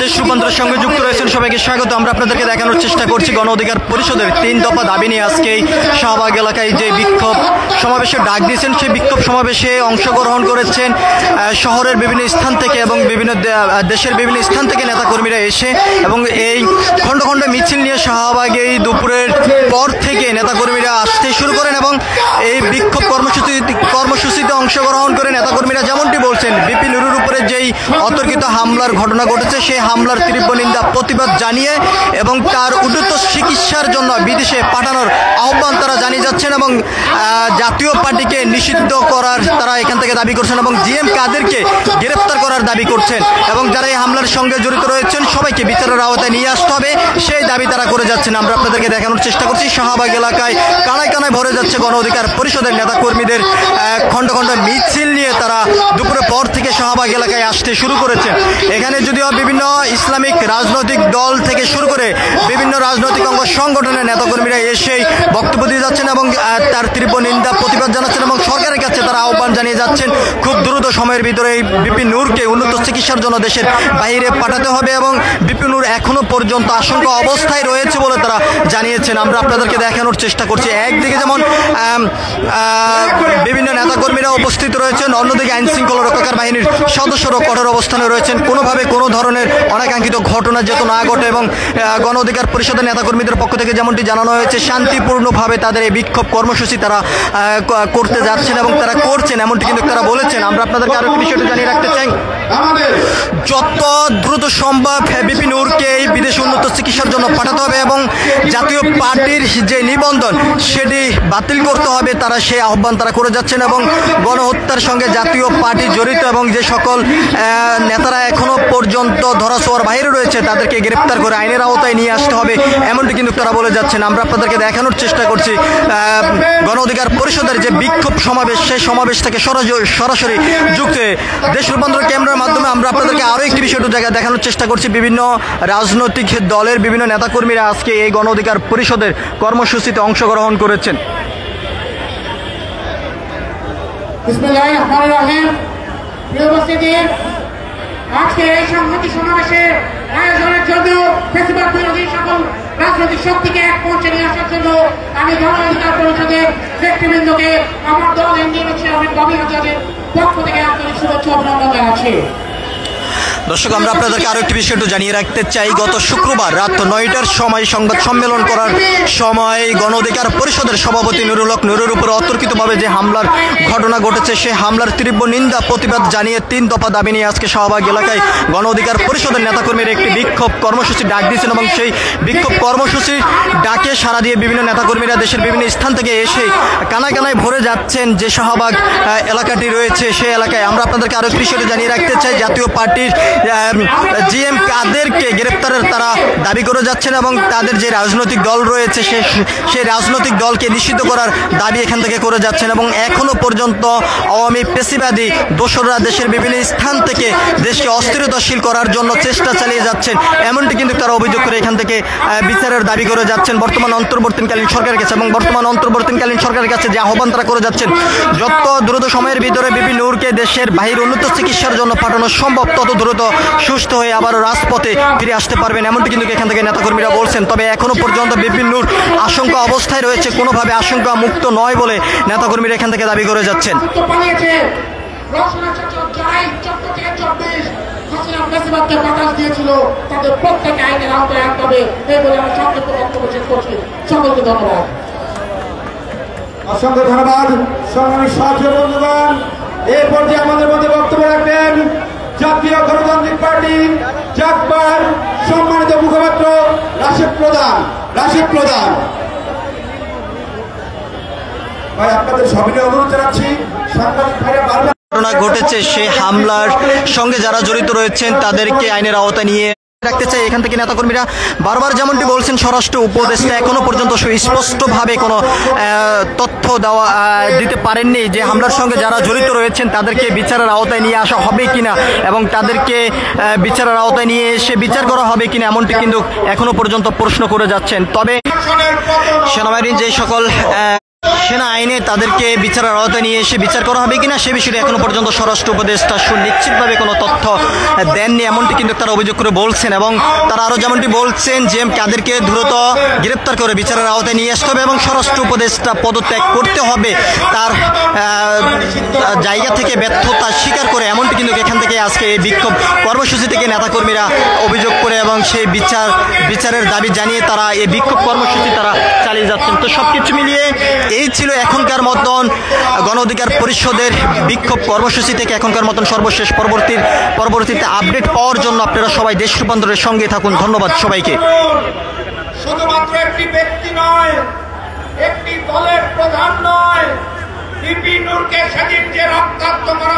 দেশ রূপান্তরের সঙ্গে যুক্ত রয়েছেন সবাইকে স্বাগত। আমরা আপনাদেরকে দেখানোর চেষ্টা করছি গণ অধিকার পরিষদের 3 দফা দাবি নিয়ে আজকে শাহবাগ এলাকায় যে বিক্ষোভ সমাবেশের ডাক দিয়েছেন, সেই বিক্ষোভ সমাবেশে অংশগ্রহণ করেছেন শহরের বিভিন্ন স্থান থেকে এবং বিভিন্ন দেশের বিভিন্ন স্থান থেকে নেতাকর্মীরা এসে, এবং এই খণ্ড খণ্ড মিছিল নিয়ে শাহবাগে দুপুরের পর থেকে নেতাকর্মীরা আসতে শুরু করেন এবং এই বিক্ষোভ কর্মসূচিতে অংশগ্রহণ করে নেতাকর্মীরা যেমনটি বলছেন, বিপি নুরুর উপরে যেই অতর্কিত হামলার ঘটনা ঘটেছে সেই হামলার তীব্র নিন্দা প্রতিবাদ জানিয়ে এবং তার উন্নত চিকিৎসার জন্য বিদেশে পাঠানোর আহ্বান তারা জানিয়ে যাচ্ছেন এবং জাতীয় পার্টিকে নিষিদ্ধ করার তারা এখান থেকে দাবি করছেন এবং জিএম কাদেরকে গ্রেফতার করার দাবি করছেন এবং যারা এই হামলার সঙ্গে জড়িত রয়েছেন সবাইকে বিচারের আওতায় নিয়ে আসতে হবে সেই দাবি তারা করে যাচ্ছেন। আমরা আপনাদেরকে দেখানোর চেষ্টা করছি শাহবাগ এলাকায় কানায় কানায় ভরে যাচ্ছে গণ অধিকার পরিষদের নেতাকর্মীদের খণ্ড খণ্ড মিছিল নিয়ে তারা দুপুরের পর থেকে শাহবাগ এলাকায় আসতে শুরু করেছে। এখানে যদিও বিভিন্ন ইসলামিক রাজনৈতিক দল থেকে শুরু করে বিভিন্ন রাজনৈতিক অঙ্গ সংগঠনের নেতাকর্মীরা এসেই বক্তব্য দিয়ে যাচ্ছেন এবং তার তীব্র নিন্দা প্রতিবাদ জানাচ্ছেন এবং সরকারের কাছে তারা আহ্বান জানিয়ে যাচ্ছেন খুব দ্রুত সময়ের ভিতরে বিপি নূরকে উন্নত চিকিৎসার জন্য দেশের বাইরে পাঠাতে হবে এবং বিপি নূর এখনো পর্যন্ত আশঙ্কা অবস্থায় রয়েছে বলে তারা জানিয়েছেন। আমরা আপনাদেরকে দেখানোর চেষ্টা করছি, একদিকে যেমন বিভিন্ন নেতাকর্মীরা উপস্থিত রয়েছেন, অন্যদিকে আইন শৃঙ্খলা রক্ষাকার বাহিনীর সদস্যরা কঠোর অবস্থানে রয়েছেন কোনোভাবে কোনো ধরনের অনাকাঙ্ক্ষিত ঘটনা যাতে না ঘটে এবং গণ অধিকার পরিষদের নেতাকর্মীদের পক্ষ থেকে যেমনটি জানানো হয়েছে শান্তিপূর্ণভাবে তাদের এই বিক্ষোভ কর্মসূচি তারা করতে যাচ্ছেন এবং তারা করছেন এমনটি কিন্তু তারা বলেছেন। আমরা আপনাদেরকে আরো একটি বিষয়টা জানিয়ে রাখতে চাই, যত দ্রুত সম্ভব বিপি নূরকে এই বিদেশে উন্নত চিকিৎসার জন্য পাঠাতে হবে এবং জাতীয় পার্টির যে নিবন্ধন সেটি বাতিল করতে হবে, তারা সেই আহ্বান তারা করে যাচ্ছেন এবং গণহত্যার সঙ্গে জাতীয় পার্টি জড়িত এবং যে সকল নেতারা এখনো পর্যন্ত ধরাছোঁয়ার বাইরে রয়েছে তাদেরকে গ্রেপ্তার করে আইনের আওতায় নিয়ে আসতে হবে এমনটি কিন্তু তারা বলে যাচ্ছেন। আমরা আপনাদেরকে দেখানোর চেষ্টা করছি গণ অধিকার পরিষদের যে বিক্ষোভ সমাবেশ সেই সমাবেশ থেকে সরাসরি যুক্ত দেশ রূপান্তর ক্যামেরার মাধ্যমে আমরা আপনাদেরকে আরও একটি বিষয়টা জায়গায় দেখানোর চেষ্টা করছি। বিভিন্ন রাজনৈতিক দলের বিভিন্ন নেতাকর্মীরা আজকে এই গণ অধিকার পরিষদের কর্মসূচিতে অংশগ্রহণ করেছেন। আজকের এই সংহতি সমাবেশের আয়োজনের জন্য ফেসিবাদ বিরোধী সকল রাজনৈতিক শক্তিকে এক মঞ্চে নিয়ে আসার জন্য আমি গণ অধিকার পরিষদের ব্যক্তিবৃন্দকে আমার দল এনডিএ চেয়ারম্যান ববি আজাদের পক্ষ থেকে আন্তরিক শুভেচ্ছা অভিনন্দন জানাচ্ছি। দর্শক, আমরা আপনাদেরকে আরো একটি বিষয় জানিয়ে রাখতে চাই, গত শুক্রবার রাত 9টার সময় সংবাদ সম্মেলন করার সময় গণ অধিকার পরিষদের সভাপতি নুরুল হক নুরুর উপর অতর্কিতভাবে যে হামলার ঘটনা ঘটেছে সেই হামলার তীব্র নিন্দা প্রতিবাদ জানিয়ে 3 দফা দাবি নিয়ে আজকে শাহবাগ এলাকায় গণ অধিকার পরিষদের নেতাকর্মীর একটি বিক্ষোভ কর্মসূচি ডাক দিয়েছেন এবং সেই বিক্ষোভ কর্মসূচির ডাকে সাড়া দিয়ে বিভিন্ন নেতাকর্মীরা দেশের বিভিন্ন স্থান থেকে এসে কানায় কানায় ভরে যাচ্ছেন যে শাহবাগ এলাকাটি রয়েছে সেই এলাকায়। আমরা আপনাদেরকে আরো একটি বিষয় জানিয়ে রাখতে চাই, জাতীয় পার্টির জিএম কাদেরকে গ্রেপ্তারের তারা দাবি করে যাচ্ছেন এবং তাদের যে রাজনৈতিক দল রয়েছে সেই রাজনৈতিক দলকে নিষিদ্ধ করার দাবি এখান থেকে করে যাচ্ছেন এবং এখনো পর্যন্ত আওয়ামী পেশিবাদী দোসররা দেশের বিভিন্ন স্থান থেকে দেশকে অস্থিরতাশীল করার জন্য চেষ্টা চালিয়ে যাচ্ছেন এমনটি কিন্তু তারা অভিযোগ করে এখান থেকে বিচারের দাবি করে যাচ্ছেন বর্তমান অন্তর্বর্তীকালীন সরকারের কাছে এবং বর্তমান অন্তর্বর্তীকালীন সরকারের কাছে যে আহ্বান তারা করে যাচ্ছেন যত দ্রুত সময়ের ভিতরে বিপি নূরকে দেশের বাহির উন্নত চিকিৎসার জন্য পাঠানো সম্ভব তত দ্রুত সুস্থ হয়ে আবারও রাজপথে ফিরে আসতে পারবেন এমনটি কিন্তু এখান থেকে নেতাকর্মীরা বলছেন। তবে এখনো পর্যন্ত বিপি নূর আশঙ্কা অবস্থায় রয়েছে, কোনোভাবে আশঙ্কা মুক্ত নয় বলে নেতাকর্মীরা এখান থেকে দাবি করে যাচ্ছেন। অসংখ্য ধন্যবাদ সংগ্রামী সাথী বন্ধুগণ। এই পর্যায়ে আমাদের মধ্যে বক্তব্য রাখবেন জাতীয় গণতান্ত্রিক পার্টি জাকবার সম্মানিত মুখপাত্র রাশিদ প্রধান। ভাই, আপনাদের সবিনয় অনুরোধ জানাচ্ছি সাংবাদিক ভাইরা বারবার ঘটনা ঘটেছে সেই হামলার সঙ্গে যারা জড়িত রয়েছেন তাদেরকে আইনের আওতায় নিয়ে রাখতে চাই। এখান থেকে নেতাকর্মীরা বারবার যেমনটি বলছেন স্বরাষ্ট্র উপদেষ্টা এখনো পর্যন্ত সুস্পষ্টভাবে কোনো তথ্য দিতে পারেননি যে হামলার সঙ্গে যারা জড়িত রয়েছেন তাদেরকে বিচারের আওতায় নিয়ে আসা হবে কিনা এবং তাদেরকে বিচারের আওতায় নিয়ে এসে বিচার করা হবে কিনা এমনটি কিন্তু এখনো পর্যন্ত প্রশ্ন করে যাচ্ছেন। তবে সেনাবাহিনীর যে সকল সেনা আইনে তাদেরকে বিচারের আওতায় নিয়ে এসে বিচার করা হবে কিনা সে বিষয়ে এখনো পর্যন্ত স্বরাষ্ট্র উপদেষ্টা সুনিশ্চিতভাবে কোনো তথ্য দেননি, এমনটি কিন্তু তারা অভিযোগ করে বলছেন। এবং তারা আরও যেমনটি বলছেন যে তাদেরকে দ্রুত গ্রেপ্তার করে বিচারের আওতায় নিয়ে আসতে হবে এবং স্বরাষ্ট্র উপদেষ্টা পদত্যাগ করতে হবে, তার জায়গা থেকে ব্যর্থতা স্বীকার করে, এমনটি কিন্তু এখান থেকে আজকে এই বিক্ষোভ কর্মসূচি থেকে নেতাকর্মীরা অভিযোগ করে এবং সেই বিচারের দাবি জানিয়ে তারা এই বিক্ষোভ কর্মসূচি তারা চালিয়ে যাচ্ছেন। তো সবকিছু মিলিয়ে এই ছিল এখনকার মতন গণ অধিকার পরিষদের বিক্ষোভ কর্মসূচি থেকে এখনকার মতন সর্বশেষ। পরবর্তীতে আপডেট পাওয়ার জন্য আপনারা সবাই দেশ রূপান্তরের সঙ্গে থাকুন। ধন্যবাদ সবাইকে। শুধুমাত্র একটি ব্যক্তি নয়, একটি দলের প্রধান নয়, বিপিনুরকে সেদিন যে রক্তাক্ত করা